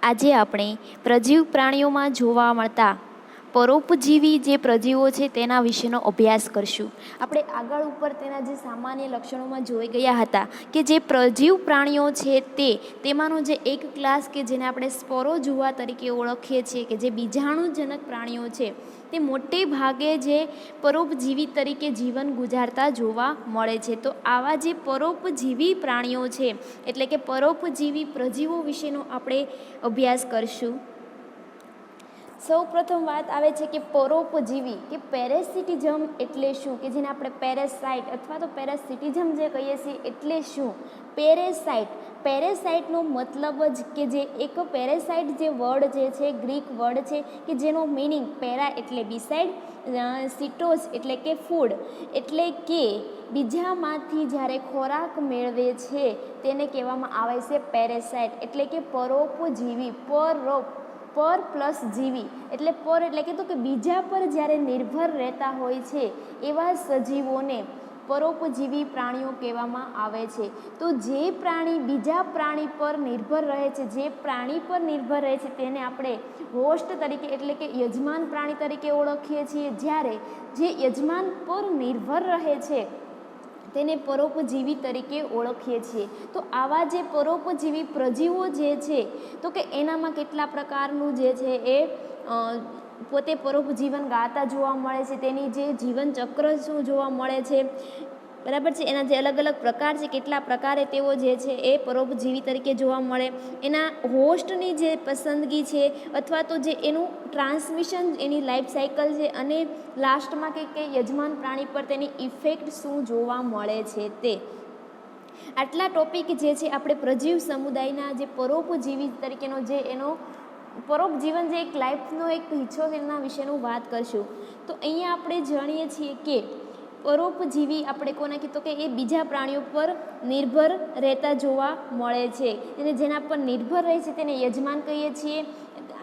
આજે આપણે પ્રજીવ પ્રાણીઓમાં જોવા મળતા પરોપજીવી જે પ્રજીવો છે તેના વિશેનો અભ્યાસ કરશું. આપણે આગળ ઉપર તેના જે સામાન્ય લક્ષણોમાં જોઈ ગયા હતા કે જે પ્રજીવ પ્રાણીઓ છે તેમાંનો જે એક ક્લાસ કે જેને આપણે સ્પોરોઝોઆ તરીકે ઓળખીએ છીએ કે જે બીજાણુજનક પ્રાણીઓ છે તે મોટે ભાગે જે પરોપજીવી તરીકે જીવન ગુજારતા જોવા મળે છે. તો આવા જે પરોપજીવી પ્રાણીઓ છે એટલે કે પરોપજીવી પ્રજીવો વિશેનો આપણે અભ્યાસ કરશું. સૌ પ્રથમ વાત આવે છે કે પરોપજીવી કે પેરેસિટિઝમ એટલે શું, કે જેને આપણે પેરેસાઇટ અથવા તો પેરાસિટિઝમ જે કહીએ છીએ એટલે શું. પેરેસાઇટનો મતલબ જ કે જે એક પેરેસાઇટ જે વર્ડ જે છે ગ્રીક વર્ડ છે કે જેનો મિનિંગ પેરા એટલે બિસાઇડ, સિટોસ એટલે કે ફૂડ એટલે કે બીજામાંથી જ્યારે ખોરાક મેળવે છે તેને કહેવામાં આવે છે પેરેસાઇટ એટલે કે પરોપજીવી. પર પ્લસ જીવી એટલે પર એટલે કે બીજા પર જ્યારે નિર્ભર રહેતા હોય છે એવા સજીવોને પરોપજીવી પ્રાણીઓ કહેવામાં આવે છે. તો જે પ્રાણી બીજા પ્રાણી પર નિર્ભર રહે છે, જે પ્રાણી પર નિર્ભર રહે છે તેને આપણે હોસ્ટ તરીકે એટલે કે યજમાન પ્રાણી તરીકે ઓળખીએ છીએ. જ્યારે જે યજમાન પર નિર્ભર રહે છે તેને પરોપજીવી તરીકે ઓળખીએ છીએ. તો આવા જે પરોપજીવી પ્રજીવો જે છે તો કે એનામાં કેટલા પ્રકારનું જે છે એ પોતે પરોપજીવન ગાળતા જોવા મળે છે. તેની જે જીવન ચક્ર શું જોવા મળે છે, બરાબર છે. એના જે અલગ અલગ પ્રકાર છે, કેટલા પ્રકારે તેઓ જે છે એ પરોપજીવી તરીકે જોવા મળે. એના હોસ્ટની જે પસંદગી છે અથવા તો જે એનું ટ્રાન્સમિશન, એની લાઈફ સાયકલ છે અને લાસ્ટમાં કે યજમાન પ્રાણી પર તેની ઇફેક્ટ શું જોવા મળે છે તે. આટલા ટોપિક જે છે આપણે પ્રજીવ સમુદાયના જે પરોપજીવી તરીકેનો જે એનો પરોપજીવન જે એક લાઈફનો એક હિસ્સો છે એના વિશેનું વાત કરશું. તો અહીંયા આપણે જાણીએ છીએ કે પરોપજીવી આપણે કોને કીધું કે એ બીજા પ્રાણીઓ પર નિર્ભર રહેતા જોવા મળે છે અને જેના પર નિર્ભર રહે છે તેને યજમાન કહીએ છીએ.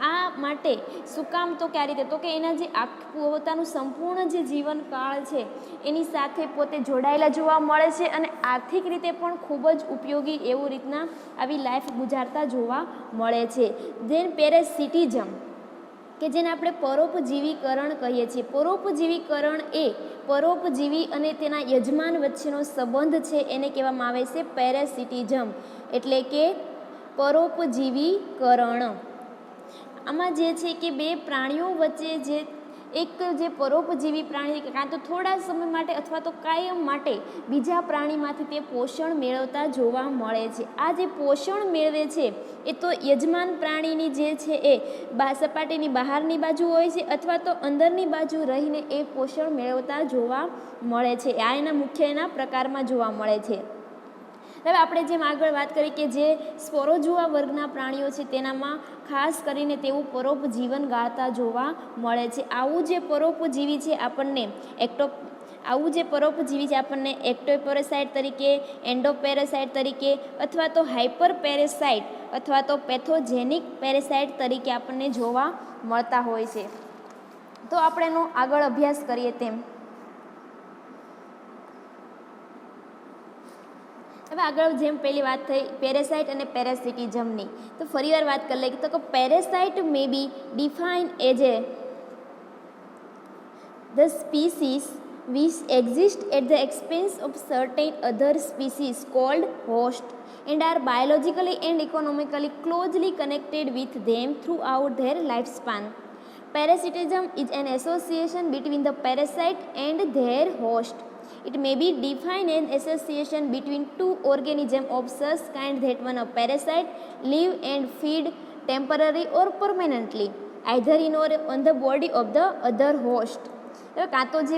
આ માટે શું કામ, તો કે આ રીતે, તો કે એના જે પોતાનું સંપૂર્ણ જે જીવનકાળ છે એની સાથે પોતે જોડાયેલા જોવા મળે છે અને આર્થિક રીતે પણ ખૂબ જ ઉપયોગી એવું રીતના આવી લાઈફ ગુજારતા જોવા મળે છે. ધેન પેરેસિટિઝમ કે જેને આપણે પરોપજીવીકરણ કહીએ છીએ. પરોપજીવીકરણ એ પરોપજીવી અને તેના યજમાન વચ્ચેનો સંબંધ છે એને કહેવામાં આવે છે પેરેસિટિઝમ એટલે કે પરોપજીવીકરણ. આમાં જે છે કે બે પ્રાણીઓ વચ્ચે જે એક જે પરોપજીવી પ્રાણી કાં તો થોડા સમય માટે અથવા તો કાયમ માટે બીજા પ્રાણીમાંથી તે પોષણ મેળવતા જોવા મળે છે. આ જે પોષણ મેળવે છે એ તો યજમાન પ્રાણીની જે છે એ સપાટીની બહારની બાજુ હોય છે અથવા તો અંદરની બાજુ રહીને એ પોષણ મેળવતા જોવા મળે છે. આ એના મુખ્ય એના પ્રકારમાં જોવા મળે છે. હવે આપણે જેમ આગળ વાત કરી કે જે સ્પોરોઝોઆ વર્ગના પ્રાણીઓ છે તેનામાં ખાસ કરીને તેવું પરોપજીવન ગાળતા જોવા મળે છે. આવું જે પરોપજીવી છે આપણને એક્ટોપેરેસાઇટ તરીકે, એન્ડોપેરેસાઇટ તરીકે અથવા તો હાઇપર પેરેસાઇટ અથવા તો પેથોજેનિક પેરેસાઇટ તરીકે આપણને જોવા મળતા હોય છે. તો આપણે એનો આગળ અભ્યાસ કરીએ તેમ. હવે આગળ જેમ પહેલી વાત થઈ પેરેસાઇટ અને પેરાસિટિઝમની, તો ફરીવાર વાત કરી લઈએ તો parasite may be defined as the species which exist at the expense of certain other species called host and are biologically and economically closely connected with them throughout their lifespan. Parasitism is an association between the parasite and their host. It may be defined as association between two organisms of such kind that one of parasite live and feed temporarily or permanently either in or on the body of the other host. કાં તો જે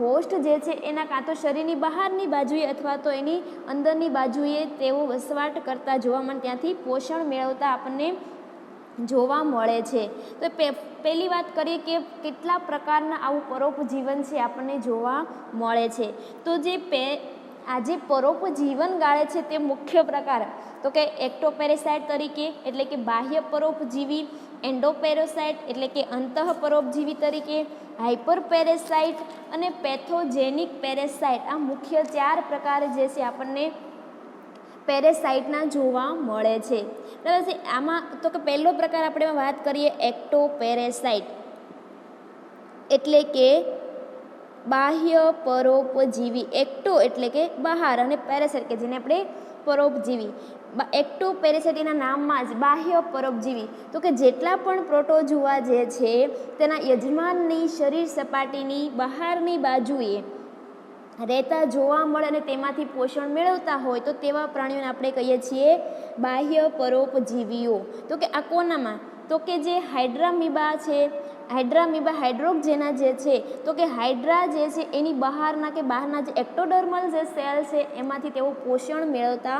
host જે છે એના કાં તો શરીરની બહારની બાજુએ અથવા તો એની અંદરની બાજુએ તેઓ વસવાટ કરતા જોવા મળે, ત્યાંથી પોષણ મેળવતા આપણને જોવા મળે છે. તો પહેલી વાત કરીએ કે કેટલા પ્રકારના આવું પરોપજીવન છે આપણને જોવા મળે છે. તો જે આજે પરોપજીવન ગાળે છે તે મુખ્ય પ્રકાર તો કે એક્ટોપેરેસાઇટ તરીકે એટલે કે બાહ્ય પરોપજીવી, એન્ડોપેરેસાઇટ એટલે કે અંતઃ પરોપજીવી તરીકે, હાઇપર પેરેસાઇટ અને પેથોજેનિક પેરેસાઇટ. આ મુખ્ય 4 પ્રકાર જે છે આપણને પેરેસાઇટના જોવા મળે છે. બરાબર છે. આમાં તો કે પહેલો પ્રકાર આપણે વાત કરીએ એક્ટોપેરેસાઇટ, એટલે કે બાહ્ય પરોપજીવી. એક્ટો એટલે કે બહાર અને પેરેસાઇટ કે જેને આપણે પરોપજીવી. એક્ટોપેરેસાઇટ એના નામમાં જ બાહ્ય પરોપજીવી, તો કે જેટલા પણ પ્રોટોઝોઆ જે છે તેના યજમાનની શરીર સપાટીની બહારની બાજુએ રહેતા જોવા મળે અને તેમાંથી પોષણ મેળવતા હોય તો તેવા પ્રાણીઓને આપણે કહીએ છીએ બાહ્ય પરોપજીવીઓ. તો કે આ કોનામાં? તો કે જે હાઇડ્રામીબા છે, હાઇડ્રામીબા હાઇડ્રોક્ઝેના જે છે, તો કે હાઇડ્રા જે છે એની બહારના કે બહારના જે એક્ટોડર્મલ જે સેલ છે એમાંથી તેઓ પોષણ મેળવતા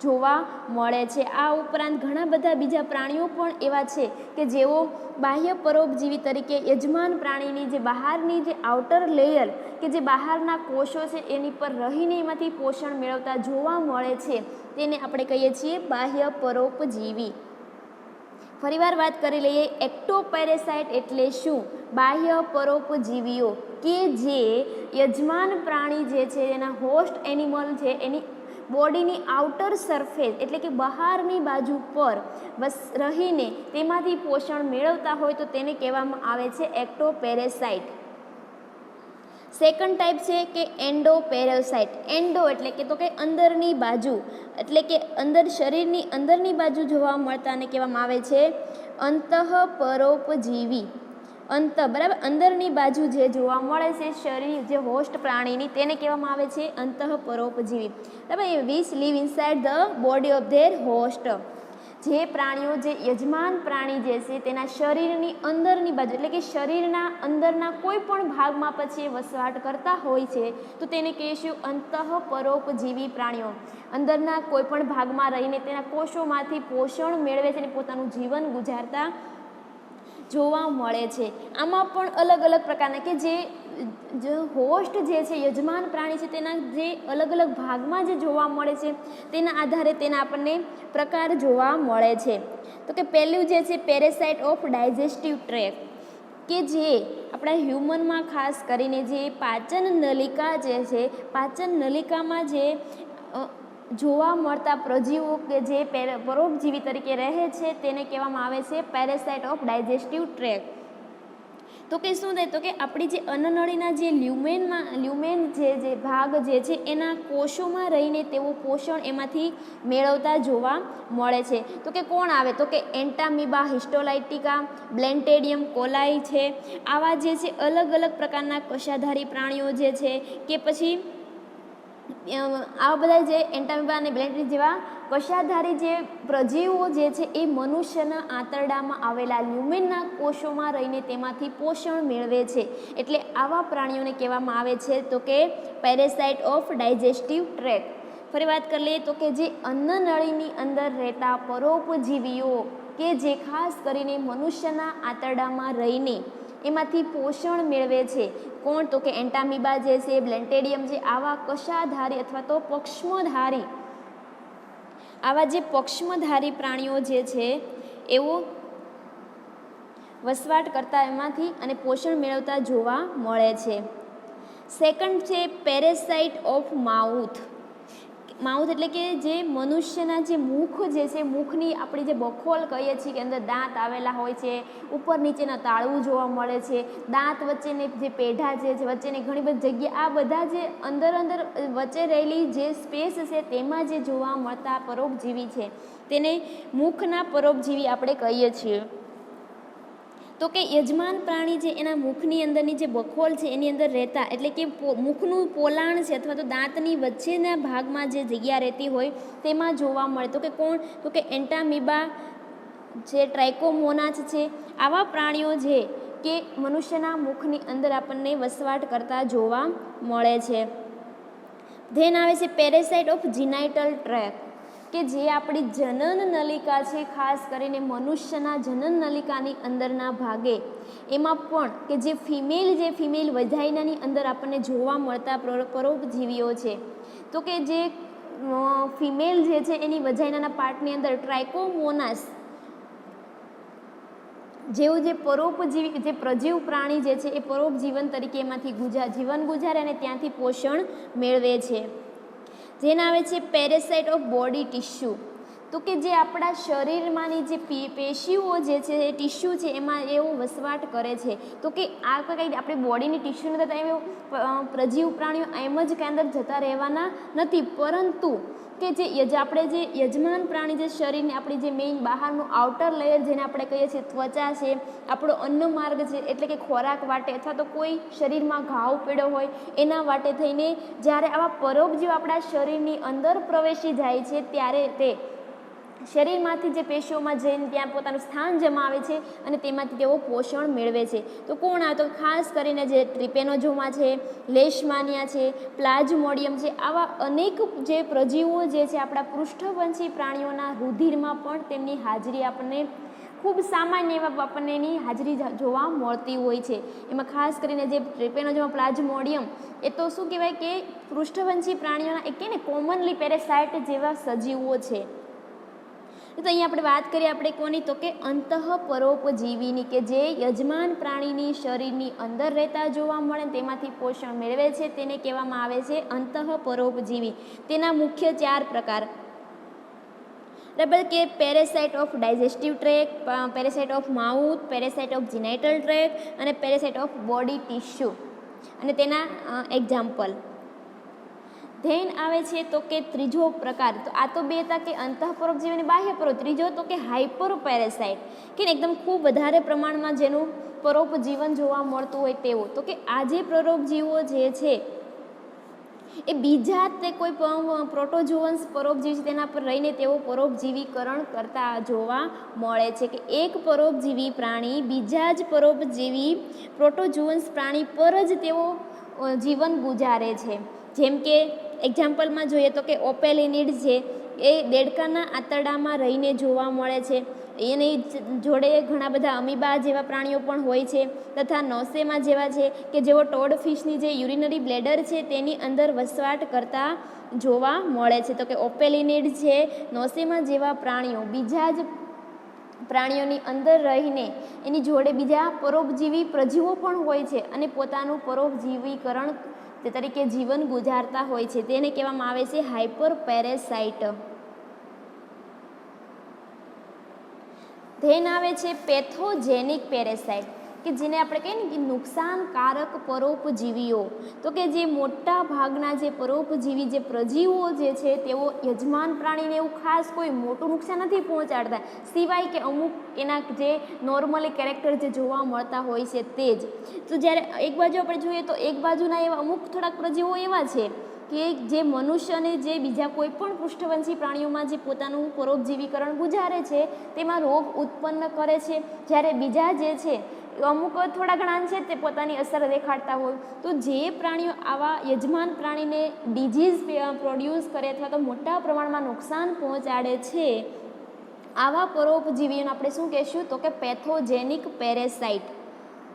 જોવા મળે છે. આ ઉપરાંત ઘણા બધા બીજા પ્રાણીઓ પણ એવા છે કે જેઓ બાહ્ય પરોપજીવી તરીકે યજમાન પ્રાણીની જે બહારની જે આઉટર લેયર કે જે બહારના કોષો છે એની પર રહીને એમાંથી પોષણ મેળવતા જોવા મળે છે, તેને આપણે કહીએ છીએ બાહ્ય પરોપજીવી. ફરીવાર વાત કરી લઈએ, એક્ટોપેરેસાઇટ એટલે શું? બાહ્ય પરોપજીવીઓ કે જે યજમાન પ્રાણી જે છે એના હોસ્ટ એનિમલ છે એની બોડીની આઉટર સરફેસ એટલે કે બહારની બાજુ પર બસ રહીને તેમાંથી પોષણ મેળવતા હોય તો તેને કહેવામાં આવે છે એક્ટોપેરેસાઇટ. સેકન્ડ ટાઈપ છે કે એન્ડોપેરેસાઇટ. એન્ડો એટલે કે તો કે અંદરની બાજુ, એટલે કે અંદર શરીરની અંદરની બાજુ જોવા મળતાને કહેવામાં આવે છે અંતઃપરોપજીવી. બરાબર, અંદરની બાજુ જે જોવા મળે છે શરીર જે હોસ્ટ પ્રાણીની તેને કહેવામાં આવે છે અંતઃપરોપજીવી. બરાબર, which live inside the body of their host. જે પ્રાણીઓ જે યજમાન પ્રાણી જે છે તેના શરીરની અંદરની બાજુ એટલે કે શરીરના અંદરના કોઈ પણ ભાગમાં પછી વસવાટ કરતા હોય છે તો તેને કહીશું અંતઃપરોપજીવી પ્રાણીઓ. અંદરના કોઈ પણ ભાગમાં રહીને તેના કોષોમાંથી પોષણ મેળવે છે અને પોતાનું જીવન ગુજારતા જોવા મળે છે. આમાં પણ અલગ અલગ પ્રકારના કે જે હોસ્ટ જે છે યજમાન પ્રાણી છે તેના જે અલગ અલગ ભાગમાં જે જોવા મળે છે તેના આધારે તેના આપણને પ્રકાર જોવા મળે છે. તો કે પહેલું જે છે પેરેસાઇટ ઓફ ડાયજેસ્ટિવ ટ્રેક, કે જે આપણા હ્યુમનમાં ખાસ કરીને જે પાચન નલિકા જે છે, પાચન નલિકામાં જે જોવા મળતા પ્રજીવો કે જે પરોપજીવી તરીકે રહે છે તેને કહેવામાં આવે છે પેરેસાઇટ ઓફ ડાયજેસ્ટિવ ટ્રેક. તો કે શું થાય? તો કે આપણી જે અન્નનળીના જે લ્યુમેન જે ભાગ જે છે એના કોષોમાં રહીને તેઓ પોષણ એમાંથી મેળવતા જોવા મળે છે. તો કે કોણ આવે? તો કે એન્ટામીબા હિસ્ટોલાઇટિકા, બ્લેન્ટેડિયમ કોલાઈ છે. આવા જે છે અલગ અલગ પ્રકારના કશાધારી પ્રાણીઓ જે છે કે પછી આવા બધા જે એન્ટામીબા અને બ્લેન્ટેડિયમ જેવા કશાધારી જે પ્રજીવો જે છે એ મનુષ્યના આંતરડામાં આવેલા લ્યુમેનના કોષોમાં રહીને તેમાંથી પોષણ મેળવે છે. એટલે આવા પ્રાણીઓને કહેવામાં આવે છે તો કે પેરેસાઇટ ઓફ ડાયજેસ્ટિવ ટ્રેક. ફરી વાત કરી લઈએ તો કે જે અન્નનળીની અંદર રહેતા પરોપજીવીઓ કે જે ખાસ કરીને મનુષ્યના આંતરડામાં રહીને એમાંથી પોષણ મેળવે છે. કોણ? તો કે એન્ટામીબા જે છે, બ્લેન્ટેડિયમ છે, આવા કશાધારી અથવા તો પક્ષમધારી, આવા જે પક્ષમધારી પ્રાણીઓ જે છે એવો વસવાટ કરતા એમાંથી અને પોષણ મેળવતા જોવા મળે છે. સેકન્ડ છે પેરેસાઇટ ઓફ માઉથ. માઉથ એટલે કે જે મનુષ્યના જે મુખ જે છે, મુખની આપણી જે બખોલ કહીએ છીએ કે અંદર દાંત આવેલા હોય છે, ઉપર નીચેના તાળવું જોવા મળે છે, દાંત વચ્ચેની જે પેઢા જે છે વચ્ચેની ઘણી બધી જગ્યા, આ બધા જે અંદર વચ્ચે રહેલી જે સ્પેસ છે તેમાં જે જોવા મળતા પરોપજીવી છે તેને મુખના પરોપજીવી આપણે કહીએ છીએ. તો કે યજમાન પ્રાણી જે એના મુખની અંદરની જે બખોલ છે એની અંદર રહેતા એટલે કે મુખનું પોલાણ છે અથવા તો દાંતની વચ્ચેના ભાગમાં જે જગ્યા રહેતી હોય તેમાં જોવા મળે. તો કે કોણ? તો કે એન્ટામીબા જે ટ્રાઇકોમોનાસ છે. આવા પ્રાણીઓ જે કે મનુષ્યના મુખની અંદર આપણને વસવાટ કરતા જોવા મળે છે. ધેન આવે છે પેરેસાઇટ ઓફ જીનાઇટલ ટ્રેક, કે જે આપણી જનન નલિકા છે, ખાસ કરીને મનુષ્યના જનન નલિકાની અંદરના ભાગે એમાં પણ કે જે ફિમેલ વજાઇનાની અંદર આપણને જોવા મળતા પરોપજીવીઓ છે. તો કે જે ફિમેલ જે છે એની વજાઇનાના પાર્ટની અંદર ટ્રાઇકોમોનાસ જેવું જે પરોપજીવી જે પ્રજીવ પ્રાણી જે છે એ પરોપજીવન તરીકે એમાંથી જીવન ગુજારે અને ત્યાંથી પોષણ મેળવે છે. જેના આવે છે પેરેસાઇટ ઓફ બોડી ટિશ્યુ, તો કે જે આપણા શરીરમાંની જે પેશીઓ જે છે એ ટિશ્યુ છે એમાં એવો વસવાટ કરે છે. તો કે આ કંઈ આપણી બોડીની ટિશ્યુ નથી થતા એમ પ્રજીવ પ્રાણીઓ એમ જ કંઈ અંદર જતા રહેવાના નથી, પરંતુ કે જે આપણે જે યજમાન પ્રાણી જે શરીરની આપણી જે મેઇન બહારનું આઉટર લેયર જેને આપણે કહીએ છીએ ત્વચા છે, આપણો અન્ન માર્ગ છે, એટલે કે ખોરાક વાટે અથવા તો કોઈ શરીરમાં ઘાવ પડ્યો હોય એના વાટે થઈને જ્યારે આવા પરોપજીવ આપણા શરીરની અંદર પ્રવેશી જાય છે ત્યારે તે શરીરમાંથી જે પેશીઓમાં જઈને ત્યાં પોતાનું સ્થાન જમાવે છે અને તેમાંથી તેઓ પોષણ મેળવે છે. તો કોણ આવે તો ખાસ કરીને જે ટ્રિપેનોઝોમા છે, લેશમાનિયા છે, પ્લાઝ્મોડિયમ છે, આવા અનેક જે પ્રજીવો જે છે આપણા પૃષ્ઠવંશી પ્રાણીઓના રુધિરમાં પણ તેમની હાજરી આપણને ખૂબ સામાન્ય એવા આપણને એની હાજરી જોવા મળતી હોય છે. એમાં ખાસ કરીને જે ટ્રિપેનોઝોમા પ્લાઝ્મોડિયમ એ તો શું કહેવાય કે પૃષ્ઠવંશી પ્રાણીઓના એક કે ને કોમનલી પેરેસાઇટ જેવા સજીવો છે. તો અહીંયા આપણે વાત કરીએ આપણે કોની તો કે અંતઃપરોપજીવીની, કે જે યજમાન પ્રાણીની શરીરની અંદર રહેતા જોવા મળે તેમાંથી પોષણ મેળવે છે તેને કહેવામાં આવે છે અંતઃપરોપજીવી. તેના મુખ્ય 4 પ્રકાર બરાબર કે parasite of digestive tract, parasite of mouth, parasite of genital tract અને પેરેસાઇટ ઓફ બોડી ટિશ્યુ. અને તેના એક્ઝામ્પલ ધેન આવે છે તો કે ત્રીજો પ્રકાર, તો આ તો બે હતા કે અંતઃપરોપજીવી અને બાહ્યપરોપ. ત્રીજો તો કે હાઇપર પેરેસાઇટ, કે એકદમ ખૂબ વધારે પ્રમાણમાં જેનું પરોપજીવન જોવા મળતું હોય તેવું. તો કે આ જે પરોપજીવો જે છે એ બીજા તે કોઈ પ્રોટોઝોઅન્સ પરોપજીવી છે તેના પર રહીને તેઓ પરોપજીવીકરણ કરતા જોવા મળે છે. કે એક પરોપજીવી પ્રાણી બીજા જ પરોપજીવી પ્રોટોઝોઅન્સ પ્રાણી પર જ તેઓ જીવન ગુજારે છે. જેમ કે એક્ઝામ્પલમાં જોઈએ તો કે ઓપેલિનિડ છે એ દેડકાના આંતરડામાં રહીને જોવા મળે છે. એની જોડે ઘણા બધા અમીબા જેવા પ્રાણીઓ પણ હોય છે, તથા નોસેમા જેવા છે કે જેઓ ટોડફિશની જે યુરિનરી બ્લેડર છે તેની અંદર વસવાટ કરતા જોવા મળે છે. તો કે ઓપેલિનિડ છે, નોસેમા જેવા પ્રાણીઓ બીજા જ પ્રાણીઓની અંદર રહીને એની જોડે બીજા પરોપજીવી પ્રજીવો પણ હોય છે અને પોતાનું પરોપજીવીકરણ તે તરીકે જીવન ગુજારતા હોય છે. તેને કહેવામાં આવે છે હાઇપર પેરેસાઇટ. ધેન આવે છે પેથોજેનિક પેરેસાઇટ, કે જેને આપણે કહીએ ને કે નુકસાનકારક પરોપજીવીઓ. તો કે જે મોટા ભાગના જે પરોપજીવી જે પ્રજીવો જે છે તેઓ યજમાન પ્રાણીને એવું ખાસ કોઈ મોટું નુકસાન નથી પહોંચાડતા, સિવાય કે અમુક એના જે નોર્મલી કેરેક્ટર જે જોવા મળતા હોય છે તે જ. તો જ્યારે એક બાજુ આપણે જોઈએ તો એક બાજુના એવા અમુક થોડાક પ્રજીવો એવા છે કે જે મનુષ્ય અને જે બીજા કોઈ પણ પૃષ્ઠવંશી પ્રાણીઓમાં જે પોતાનું પરોપજીવીકરણ ગુજારે છે તેમાં રોગ ઉત્પન્ન કરે છે, જ્યારે બીજા જે છે અમુક થોડા ઘણા છે તે પોતાની અસર દેખાડતા હોય. તો જે પ્રાણીઓ આવા યજમાન પ્રાણીને ડિઝીઝ પ્રોડ્યુસ કરે અથવા તો મોટા પ્રમાણમાં નુકસાન પહોંચાડે છે, આવા પરોપજીવીઓને આપણે શું કહેશું તો કે પેથોજેનિક પેરેસાઇટ.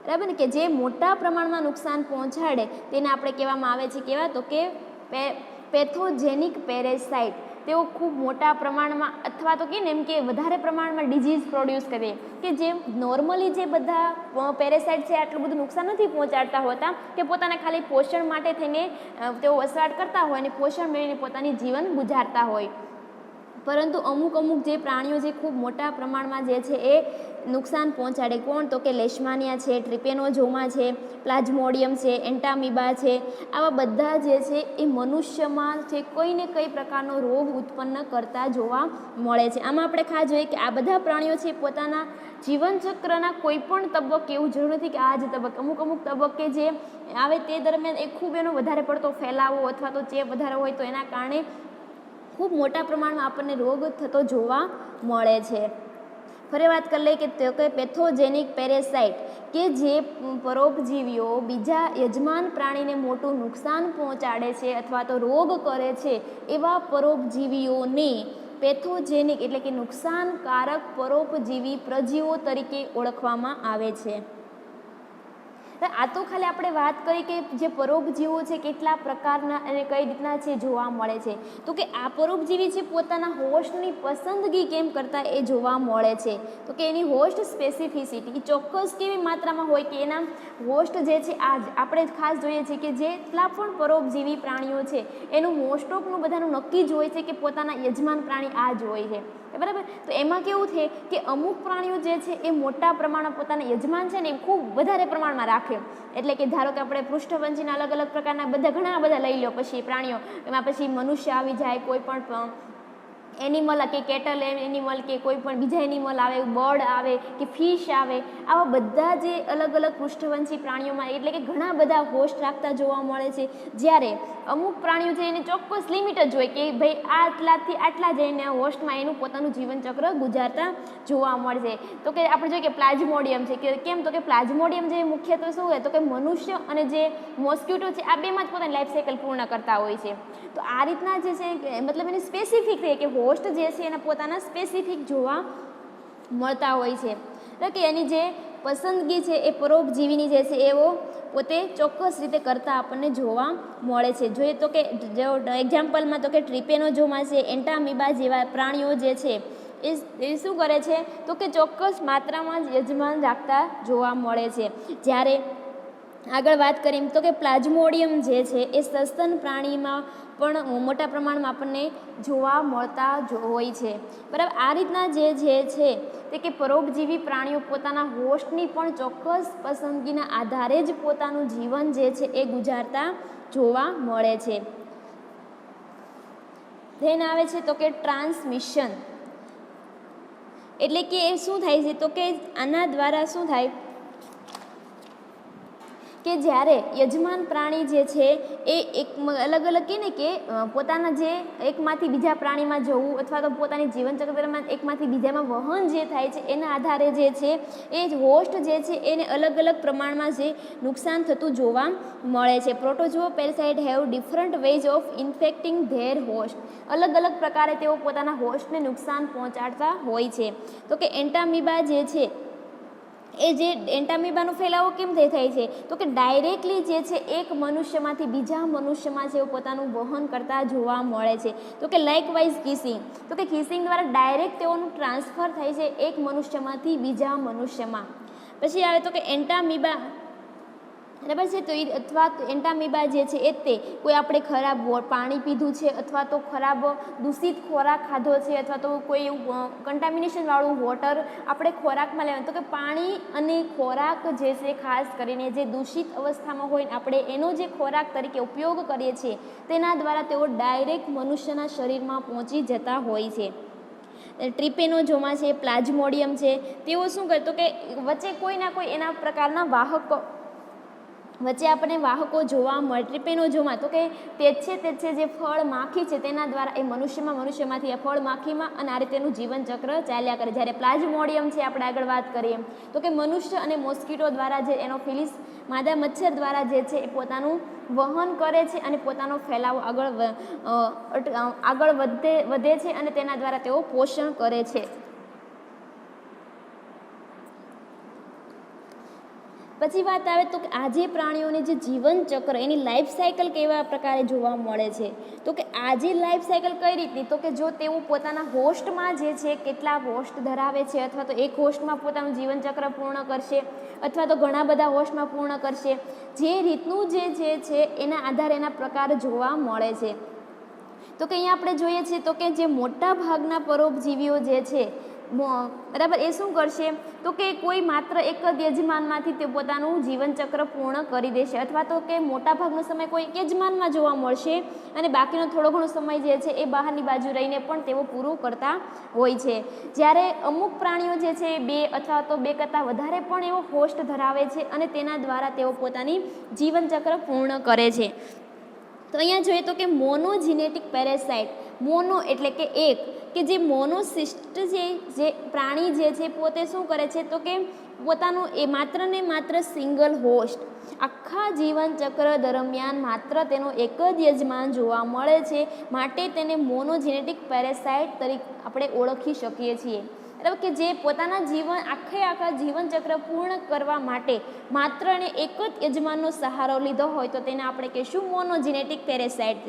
બરાબર ને, કે જે મોટા પ્રમાણમાં નુકસાન પહોંચાડે તેને આપણે કહેવામાં આવે છે કેવા તો કે પેથોજેનિક પેરેસાઇટ. તેઓ ખૂબ મોટા પ્રમાણમાં અથવા તો કે એમ કે વધારે પ્રમાણમાં ડિઝીઝ પ્રોડ્યુસ કરે, કે જે નોર્મલી જે બધા પેરેસાઇટ છે આટલું બધું નુકસાન નથી પહોંચાડતા હોતા, કે પોતાના ખાલી પોષણ માટે થઈને તેઓ વસવાટ કરતા હોય અને પોષણ મેળવીને પોતાની જીવન ગુજારતા હોય. પરંતુ અમુક જે પ્રાણીઓ જે ખૂબ મોટા પ્રમાણમાં જે છે એ નુકસાન પહોંચાડે, કોણ તો કે લેશમાનિયા છે, ટ્રિપેનોઝોમા છે, પ્લાઝ્મોડિયમ છે, એન્ટામીબા છે, આવા બધા જે છે એ મનુષ્યમાં છે કોઈ ને કઈ પ્રકારનો રોગ ઉત્પન્ન કરતા જોવા મળે છે. આમાં આપણે ખાસ જોઈએ કે આ બધા પ્રાણીઓ છે પોતાના જીવનચક્રના કોઈ પણ તબક્કે, એવું જરૂર નથી કે આ જ તબક્કે, અમુક તબક્કે જે આવે તે દરમિયાન એ ખૂબ એનો વધારે પડતો ફેલાવો અથવા તો ચેપ વધારે હોય તો એના કારણે ખૂબ મોટા પ્રમાણમાં આપણને રોગ થતો જોવા મળે છે. ફરી વાત કરી લઈએ કે પેથોજેનિક પેરેસાઇટ, કે જે પરોપજીવીઓ બીજા યજમાન પ્રાણીને મોટું નુકસાન પહોંચાડે છે અથવા તો રોગ કરે છે, એવા પરોપજીવીઓને પેથોજેનિક એટલે કે નુકસાનકારક પરોપજીવી પ્રજીવો તરીકે ઓળખવામાં આવે છે. આ તો ખાલી આપણે વાત કરી કે જે પરોપજીવો છે કેટલા પ્રકારના અને કઈ રીતના છે જોવા મળે છે, તો કે આ પરોપજીવી છે પોતાના હોસ્ટની પસંદગી કેમ કરતા એ જોવા મળે છે, તો કે એની હોસ્ટ સ્પેસિફિસિટી ચોક્કસ કેવી માત્રામાં હોય કે એના હોસ્ટ જે છે આ જ આપણે ખાસ જોઈએ છીએ કે જેટલા પણ પરોપજીવી પ્રાણીઓ છે એનું મોસ્ટ ઓફનું બધાનું નક્કી જ હોય છે કે પોતાના યજમાન પ્રાણી આ જ હોય છે, બરાબર. તો એમાં કેવું છે કે અમુક પ્રાણીઓ જે છે એ મોટા પ્રમાણમાં પોતાના યજમાન છે ને એ ખૂબ વધારે પ્રમાણમાં રાખે, એટલે કે ધારો કે આપણે પૃષ્ઠવંશીના અલગ અલગ પ્રકારના ઘણા બધા લઈ લો, પછી પ્રાણીઓ એમાં પછી મનુષ્ય આવી જાય, કોઈ પણ એનિમલ કે કેટલ એનિમલ કે કોઈ પણ બીજા એનિમલ આવે, બર્ડ આવે કે ફિશ આવે, આવા બધા જે અલગ અલગ પૃષ્ઠવંશી પ્રાણીઓમાં એટલે કે ઘણા બધા હોસ્ટ રાખતા જોવા મળે છે. જ્યારે અમુક પ્રાણીઓ છે એને ચોક્કસ લિમિટ જ હોય કે ભાઈ આટલાથી આટલા જઈને હોસ્ટમાં એનું પોતાનું જીવનચક્ર ગુજારતા જોવા મળશે. તો કે આપણે જોઈએ કે પ્લાઝ્મોડિયમ છે, કે કેમ તો કે પ્લાઝ્મોડિયમ જે મુખ્યત્વે શું હોય તો કે મનુષ્ય અને જે મોસ્કિટો છે આ બેમાં જ પોતાની લાઈફ સાયકલ પૂર્ણ કરતા હોય છે. તો આ રીતના જે છે મતલબ એની સ્પેસિફિક છે કે હોસ્ટ જે છે એના પોતાના સ્પેસિફિક જોવા મળતા હોય છે, એટલે કે એની જે પસંદગી છે એ પરોપજીવીની જે છે એવો પોતે ચોક્કસ રીતે કરતા આપણને જોવા મળે છે. જોઈએ તો કે જો એક્ઝામ્પલમાં તો કે ટ્રિપેનોઝોમા છે, એન્ટામીબા જેવા પ્રાણીઓ જે છે એ શું કરે છે તો કે ચોક્કસ માત્રામાં જ યજમાન રાખતા જોવા મળે છે. જ્યારે આગળ વાત કરીએ તો કે પ્લાઝ્મોડિયમ જે છે એ સસ્તન પ્રાણીમાં પણ મોટા પ્રમાણમાં આપણને જોવા મળતા હોય છે, બરાબર. આ રીતના જે છે તે કે પરોપજીવી પ્રાણીઓ પોતાના હોસ્ટની પણ ચોક્કસ પસંદગીના આધારે જ પોતાનું જીવન જે છે એ ગુજારતા જોવા મળે છે. ધેન આવે છે તો કે ટ્રાન્સમિશન, એટલે કે એ શું થાય છે તો કે આના દ્વારા શું થાય કે જ્યારે યજમાન પ્રાણી જે છે એ એક અલગ અલગ કે ને કે પોતાના જે એકમાંથી બીજા પ્રાણીમાં જવું અથવા તો પોતાની જીવનચક્ર દરમિયાન એકમાંથી બીજામાં વહન જે થાય છે એના આધારે જે છે એ હોસ્ટ જે છે એને અલગ અલગ પ્રમાણમાં જે નુકસાન થતું જોવા મળે છે. Protozoa parasite have different ways of infecting their host, અલગ અલગ પ્રકારે તેઓ પોતાના હોસ્ટને નુકસાન પહોંચાડતા હોય છે. તો કે એન્ટામીબા જે છે એ જે એન્ટામીબાનો ફેલાવો કેમ થાય છે તો કે ડાયરેક્ટલી જે છે એક મનુષ્યમાંથી બીજા મનુષ્યમાં છે પોતાનું વહન કરતા જોવા મળે છે. તો કે લાઇકવાઇઝ કિસિંગ, તો કે કિસિંગ દ્વારા ડાયરેક્ટ તેઓનું ટ્રાન્સફર થાય છે એક મનુષ્યમાંથી બીજા મનુષ્યમાં. પછી આવે તો કે એન્ટામીબા, બરાબર છે. તો એ અથવા એન્ટામીબા જે છે એ તે કોઈ આપણે ખરાબ પાણી પીધું છે અથવા તો ખરાબ દૂષિત ખોરાક ખાધો છે અથવા તો કોઈ એવું કન્ટામિનેશનવાળું વોટર આપણે ખોરાકમાં લેવાનું, તો કે પાણી અને ખોરાક જે છે ખાસ કરીને જે દૂષિત અવસ્થામાં હોય આપણે એનો જે ખોરાક તરીકે ઉપયોગ કરીએ છીએ તેના દ્વારા તેઓ ડાયરેક્ટ મનુષ્યના શરીરમાં પહોંચી જતા હોય છે. ટ્રિપેનોઝોમા છે, પ્લાઝ્મોડિયમ છે, તેઓ શું કરે તો કે વચ્ચે કોઈ ના કોઈ એના પ્રકારના વાહકો વચ્ચે આપણને વાહકો જોવા મળે. ટ્રિપેનોઝોમા તો કે તે છે જે ફળ માખી છે તેના દ્વારા એ મનુષ્યમાંથી આ ફળ માખીમાં અને આ રીતેનું જીવનચક્ર ચાલ્યા કરે. જ્યારે પ્લાઝ્મોડિયમ છે આપણે આગળ વાત કરીએ તો કે મનુષ્ય અને મોસ્કિટો દ્વારા જે એનોફિલિસ માદા મચ્છર દ્વારા જે છે એ પોતાનું વહન કરે છે અને પોતાનો ફેલાવો આગળ વધે છે અને તેના દ્વારા તેઓ પોષણ કરે છે. પછી વાત આવે તો કે આ જે પ્રાણીઓને જે જીવનચક્ર એની લાઈફ સાયકલ કેવા પ્રકારે જોવા મળે છે તો કે આ જે લાઈફ સાયકલ કઈ રીતની, તો કે જો તેઓ પોતાના હોસ્ટમાં જે છે કેટલા હોસ્ટ ધરાવે છે અથવા તો એક હોસ્ટમાં પોતાનું જીવનચક્ર પૂર્ણ કરશે અથવા તો ઘણા બધા હોસ્ટમાં પૂર્ણ કરશે, જે રીતનું જે છે એના આધારે એના પ્રકાર જોવા મળે છે. તો કે અહીંયા આપણે જોઈએ છીએ તો કે જે મોટા ભાગના પરોપજીવીઓ જે છે બરાબર એ શું કરશે તો કે કોઈ માત્ર એક જ યજમાનમાંથી તે પોતાનું જીવનચક્ર પૂર્ણ કરી દેશે અથવા તો કે મોટા ભાગનો સમય કોઈ એક યજમાનમાં જોવા મળશે અને બાકીનો થોડો ઘણો સમય જે છે એ બહારની બાજુ રહીને પણ તેઓ પૂરું કરતા હોય છે. જ્યારે અમુક પ્રાણીઓ જે છે એ 2 અથવા તો 2 કરતાં વધારે પણ એવો હોસ્ટ ધરાવે છે અને તેના દ્વારા તેઓ પોતાની જીવનચક્ર પૂર્ણ કરે છે. તો અહીંયા જોઈએ તો કે મોનોજિનેટિક પેરાસાઇટ, મોનો એટલે કે એક, કે જે મોનોસિસ્ટ છે જે પ્રાણી જે છે પોતે શું કરે છે તો કે પોતાનું એ માત્ર ને માત્ર સિંગલ હોસ્ટ આખા જીવનચક્ર દરમિયાન માત્ર તેનો એક જ યજમાન જોવા મળે છે, માટે તેને મોનોજિનેટિક પેરાસાઇટ તરીકે આપણે ઓળખી શકીએ છીએ. બરાબર, કે જે પોતાના આખા જીવન ચક્ર પૂર્ણ કરવા માટે માત્ર અને એક જ યજમાનનો સહારો લીધો હોય તો તેને આપણે કહીશું મોનોજેનેટિક પેરેસાઇટ.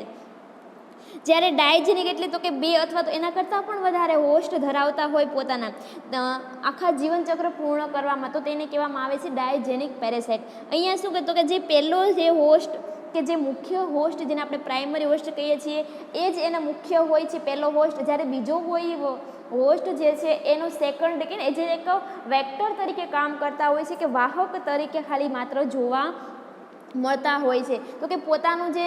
જ્યારે ડાયજેનિક એટલે તો કે 2 અથવા તો એના કરતાં પણ વધારે હોસ્ટ ધરાવતા હોય પોતાના આખા જીવનચક્ર પૂર્ણ કરવામાં તો તેને કહેવામાં આવે છે ડાયજેનિક પેરેસાઇટ. અહીંયા શું કહેતો કે જે પહેલો જે હોસ્ટ કે જે મુખ્ય હોસ્ટ જેને આપણે પ્રાઇમરી હોસ્ટ કહીએ છીએ એ જ એના મુખ્ય હોય છે પહેલો હોસ્ટ. જ્યારે બીજો હોય હોસ્ટ જે છે એનો સેકન્ડ કે ને જે એક વેક્ટર તરીકે કામ કરતા હોય છે કે વાહક તરીકે ખાલી માત્ર જોવા મળતા હોય છે. તો કે પોતાનું જે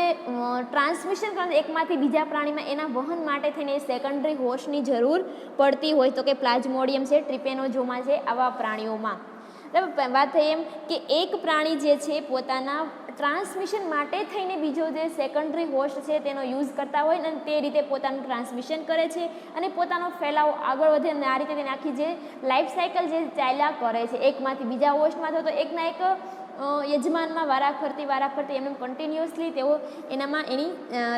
ટ્રાન્સમિશન કરે એકમાંથી બીજા પ્રાણીમાં એના વહન માટે થઈને સેકન્ડરી હોસ્ટની જરૂર પડતી હોય તો કે પ્લાઝ્મોડિયમ છે, ટ્રિપેનોઝોમા છે, આવા પ્રાણીઓમાં. બરાબર, વાત થઈ એમ કે એક પ્રાણી જે છે પોતાના ટ્રાન્સમિશન માટે થઈને બીજો જે સેકન્ડરી હોસ્ટ છે તેનો યુઝ કરતા હોય અને તે રીતે પોતાનું ટ્રાન્સમિશન કરે છે અને પોતાનો ફેલાવો આગળ વધે અને આ રીતે તેની આખી જે લાઈફ સાયકલ જે ચાલ્યા કરે છે એકમાંથી બીજા હોસ્ટમાં થતો એકના એક યજમાનમાં વારાફરતી એમને કન્ટિન્યુઅસલી તેઓ એનામાં એની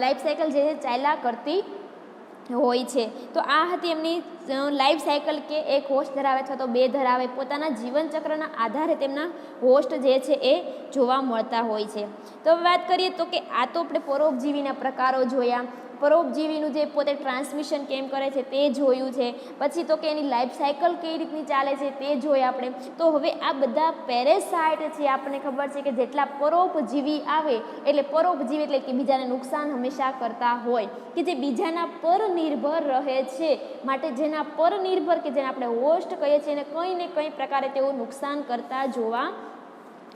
લાઈફ સાયકલ જે ચાલ્યા કરતી હોય છે. તો આ હતી એમની લાઈફ સાયકલ કે એક હોસ્ટ ધરાવે અથવા તો 2 ધરાવે. પોતાના જીવનચક્રના આધારે તેમના હોસ્ટ જે છે એ જોવા મળતા હોય છે. તો વાત કરીએ તો કે આ તો આપણે પરોપજીવીના પ્રકારો જોયા, પરોપજીવીનું જે પોતે ટ્રાન્સમિશન કેમ કરે છે તે જોયું છે, પછી તો કે એની લાઈફ સાયકલ કઈ રીતની ચાલે છે તે જોયા આપણે. તો હવે આ બધા પેરેસાઇટ છે આપણને ખબર છે કે જેટલા પરોપજીવી આવે એટલે પરોપજીવી એટલે કે બીજાને નુકસાન હંમેશા કરતા હોય કે જે બીજાના પર નિર્ભર રહે છે, માટે જેના પર નિર્ભર કે જેને આપણે હોસ્ટ કહીએ છીએ એને કંઈ ને કંઈ પ્રકારે તેઓ નુકસાન કરતા જોવા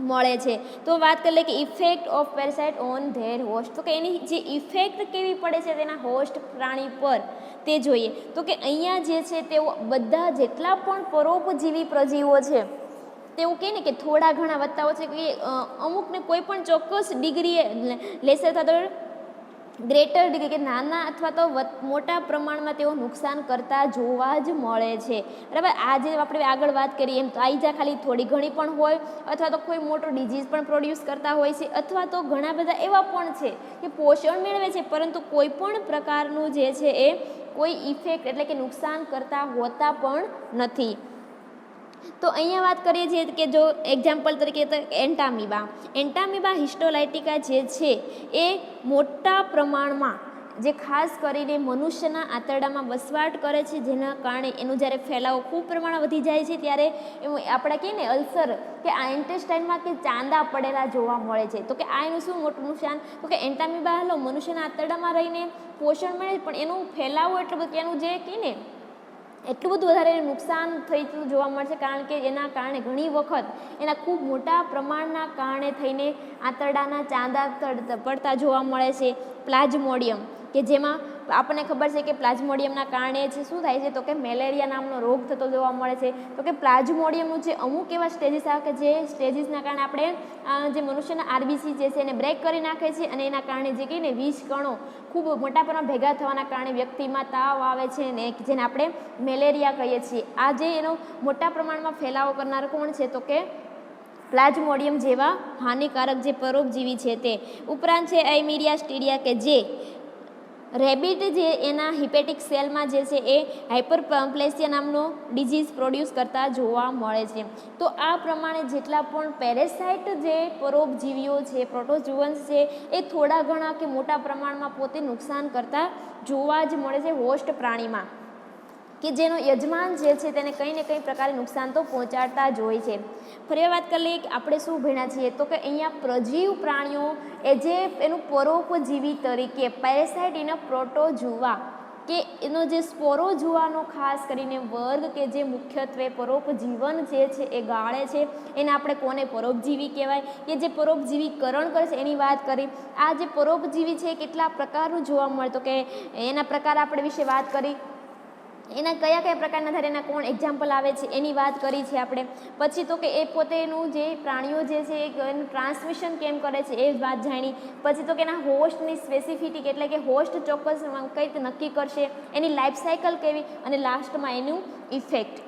મળે છે. તો વાત કરીએ કે effect of parasite on their host, તો કે એની જે ઇફેક્ટ કેવી પડે છે તેના હોસ્ટ પ્રાણી પર તે જોઈએ. તો કે અહીંયા જે છે તેઓ બધા જેટલા પણ પરોપજીવી પ્રજીવો છે તેવું કહે ને કે થોડા ઘણા વધતા હોય છે કે અમુકને કોઈ પણ ચોક્કસ ડિગ્રીએ લેસર થતો ગ્રેટર ડિગ્રી કે નાના અથવા તો મોટા પ્રમાણમાં તેઓ નુકસાન કરતા જોવા જ મળે છે. બરાબર, આ જે આપણે આગળ વાત કરીએ એમ તો આઈજા ખાલી થોડી ઘણી પણ હોય અથવા તો કોઈ મોટો ડિઝીઝ પણ પ્રોડ્યુસ કરતા હોય છે અથવા તો ઘણા બધા એવા પણ છે કે પોષણ મેળવે છે પરંતુ કોઈ પણ પ્રકારનું જે છે એ કોઈ ઇફેક્ટ એટલે કે નુકસાન કરતા હોતા પણ નથી. તો અહીંયા વાત કરીએ છીએ કે જો એક્ઝામ્પલ તરીકે તો એન્ટામીબા હિસ્ટોલાઇટિકા જે છે એ મોટા પ્રમાણમાં જે ખાસ કરીને મનુષ્યના આંતરડામાં વસવાટ કરે છે જેના કારણે એનું જ્યારે ફેલાવો ખૂબ પ્રમાણમાં વધી જાય છે ત્યારે આપણે કહીએ ને અલ્સર કે આ ઇન્ટેસ્ટાઇનમાં કે ચાંદા પડેલા જોવા મળે છે. તો કે આ એનું શું મોટું નુકસાન, તો કે એન્ટામીબા હાલો મનુષ્યના આંતરડામાં રહીને પોષણ મળે પણ એનું ફેલાવો એટલું બધું એનું જે કહે ને એટલું બધું વધારે નુકસાન થતું જોવા મળશે કારણ કે એના કારણે ઘણી વખત એના ખૂબ મોટા પ્રમાણના કારણે થઈને આંતરડાના ચાંદા પડતા જોવા મળે છે. પ્લાઝ્મોડિયમ કે જેમાં આપણને ખબર છે કે પ્લાઝ્મોડિયમના કારણે છે શું થાય છે તો કે મેલેરિયા નામનો રોગ થતો જોવા મળે છે. તો કે પ્લાઝ્મોડિયમનું જે અમુક એવા સ્ટેજીસ આવે કે જે સ્ટેજીસના કારણે આપણે જે મનુષ્યના આરબીસી જે છે એને બ્રેક કરી નાખે છે અને એના કારણે જે કહીને વિષ કણો ખૂબ મોટા પ્રમાણમાં ભેગા થવાના કારણે વ્યક્તિમાં તાવ આવે છે ને જેને આપણે મેલેરિયા કહીએ છીએ. આ જે એનો મોટા પ્રમાણમાં ફેલાવો કરનાર કોણ છે તો કે પ્લાઝ્મોડિયમ જેવા હાનિકારક જે પરોપજીવી છે તે. ઉપરાંત છે આઇમીરિયા સ્ટીરિયા કે જે રેબિટ જે એના હિપેટિક સેલમાં જે છે એ હાઇપરપ્લેસિયા નામનો ડિઝીઝ પ્રોડ્યુસ કરતા જોવા મળે છે. તો આ પ્રમાણે જેટલા પણ પેરેસાઇટ જે પરોપજીવીઓ છે પ્રોટોઝુઅન્સ છે એ થોડા ઘણા કે મોટા પ્રમાણમાં પોતે નુકસાન કરતા જોવા જ મળે છે હોસ્ટ પ્રાણીમાં કે જેનો યજમાન જે છે તેને કંઈ ને કંઈ પ્રકારે નુકસાન તો પહોંચાડતા જ હોય છે. ફરી વાત કરી લઈએ કે આપણે શું ભણ્યા છીએ તો કે અહીંયા પ્રજીવ પ્રાણીઓ એ જે એનું પરોપજીવી તરીકે પેરેસાઇટ ઇન પ્રોટોઝુઆ કે એનો જે સ્પોરોઝુઆનો ખાસ કરીને વર્ગ કે જે મુખ્યત્વે પરોપજીવન જે છે એ ગાળે છે એને આપણે કોને પરોપજીવી કહેવાય કે જે પરોપજીવીકરણ કરે છે એની વાત કરી. આ જે પરોપજીવી છે કેટલા પ્રકારનું જોવા મળે તો કે એના પ્રકાર આપણે વિશે વાત કરી, એના કયા કયા પ્રકારના થાય એના કોણ એક્ઝામ્પલ આવે છે એની વાત કરી છે આપણે. પછી તો કે એ પોતેનું જે પ્રાણીઓ જે છે એનું ટ્રાન્સમિશન કેમ કરે છે એ વાત જાણી. પછી તો કે એના હોસ્ટની સ્પેસિફિટી એટલે કે હોસ્ટ ચોક્કસ કઈ રીતે નક્કી કરશે, એની લાઈફ સાયકલ કેવી અને લાસ્ટમાં એનું ઇફેક્ટ.